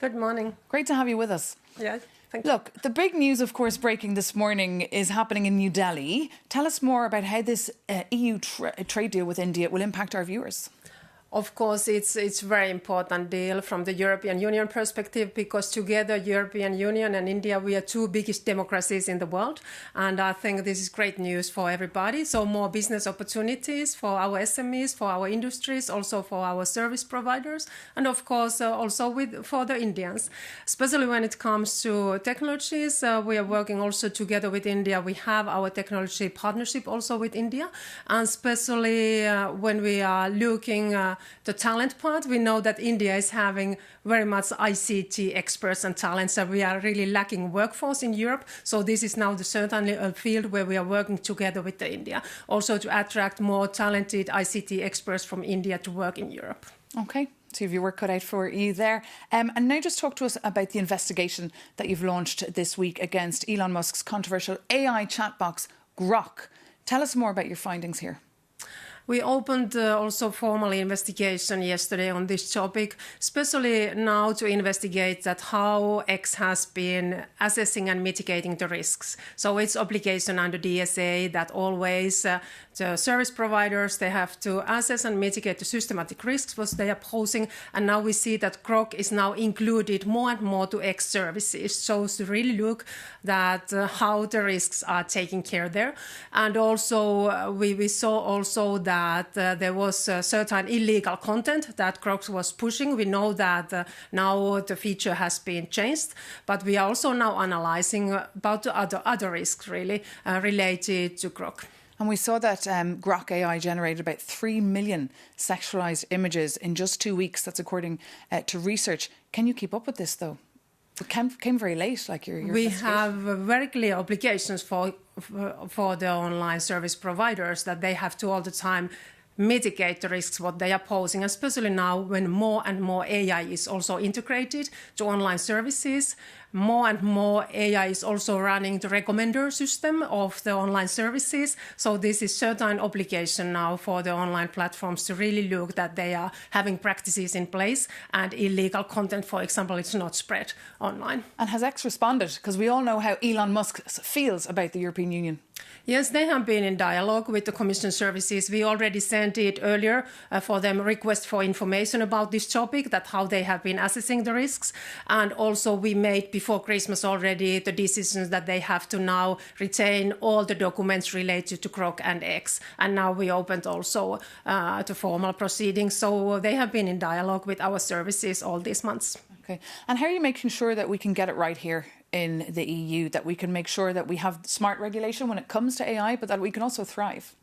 Good morning. Great to have you with us. Yeah, thank you. Look, the big news, of course, breaking this morning is happening in New Delhi. Tell us more about how this EU trade deal with India will impact our viewers. Of course, it's a very important deal from the European Union perspective because together European Union and India, we are two biggest democracies in the world. And I think this is great news for everybody. So more business opportunities for our SMEs, for our industries, also for our service providers, and of course also for the Indians. Especially when it comes to technologies, we are working also together with India. We have our technology partnership also with India. And especially when we are looking the talent part, we know that India is having very much ICT experts and talents, so we are really lacking workforce in Europe. So this is now certainly a field where we are working together with India, also to attract more talented ICT experts from India to work in Europe. Okay. So you have your work cut out for you there. And now just talk to us about the investigation that you've launched this week against Elon Musk's controversial AI chatbot, Grok. Tell us more about your findings here. We opened also formal investigation yesterday on this topic, especially now to investigate that how X has been assessing and mitigating the risks. So it's obligation under DSA that always the service providers, they have to assess and mitigate the systematic risks what they are posing. And now we see that Grok is now included more and more to X services. So to really look at how the risks are taken care there. And also we saw also that there was certain illegal content that Grok was pushing. We know that now the feature has been changed, but we are also now analyzing about the other risks really related to Grok. And we saw that Grok AI generated about 3 million sexualised images in just 2 weeks. That's according to research. Can you keep up with this, though? It came very late, like your We have very clear obligations for the online service providers that they have to all the time mitigate the risks what they are posing, especially now when more and more AI is also integrated to online services. More and more AI is also running the recommender system of the online services. So this is certain obligation now for the online platforms to really look that they are having practices in place and illegal content, for example, it's not spread online. And has X responded? Because we all know how Elon Musk feels about the European Union. Yes, they have been in dialogue with the Commission services. We already sent it earlier for them request for information about this topic, that how they have been assessing the risks. And also we made before Christmas already the decisions that they have to now retain all the documents related to Grok and X. And now we opened also the formal proceedings. So they have been in dialogue with our services all these months. Okay. And how are you making sure that we can get it right here in the EU, that we can make sure that we have smart regulation when it comes to AI, but that we can also thrive?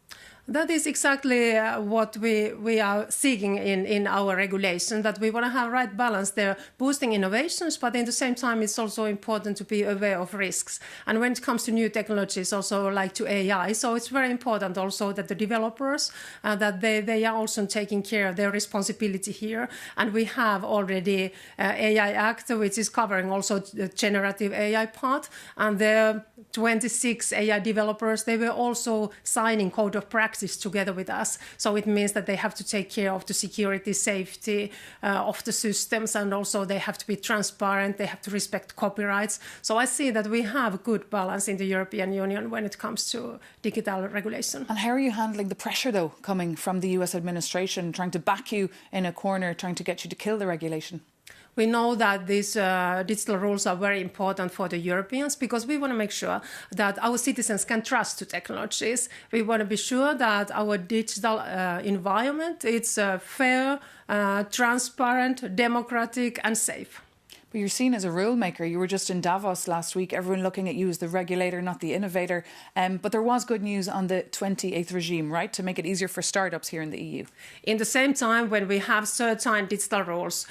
That is exactly what we are seeking in our regulation, that we want to have right balance there, boosting innovations, but at the same time it's also important to be aware of risks. And when it comes to new technologies, also like to AI, so it's very important also that the developers, that they are also taking care of their responsibility here. And we have already AI Act, which is covering also the generative AI part, and the 26 AI developers, they were also signing code of practice together with us. So it means that they have to take care of the security, safety of the systems, and also they have to be transparent, they have to respect copyrights. So I see that we have a good balance in the European Union when it comes to digital regulation. And how are you handling the pressure, though, coming from the US administration, trying to back you in a corner, trying to get you to kill the regulation? We know that these digital rules are very important for the Europeans because we want to make sure that our citizens can trust the technologies. We want to be sure that our digital environment is fair, transparent, democratic and safe. But you're seen as a rule maker. You were just in Davos last week, everyone looking at you as the regulator, not the innovator. But there was good news on the 28th regime, right, to make it easier for startups here in the EU. In the same time, when we have certain digital rules,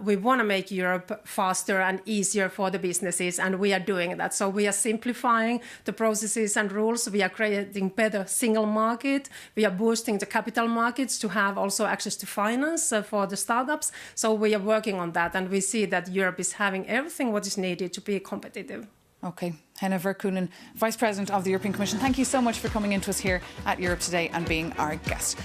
we want to make Europe faster and easier for the businesses, and we are doing that. So we are simplifying the processes and rules. We are creating better single market. We are boosting the capital markets to have also access to finance for the startups. So we are working on that, and we see that Europe is having everything what is needed to be competitive. OK. Henna Virkkunen, Vice President of the European Commission, thank you so much for coming into us here at Europe Today and being our guest.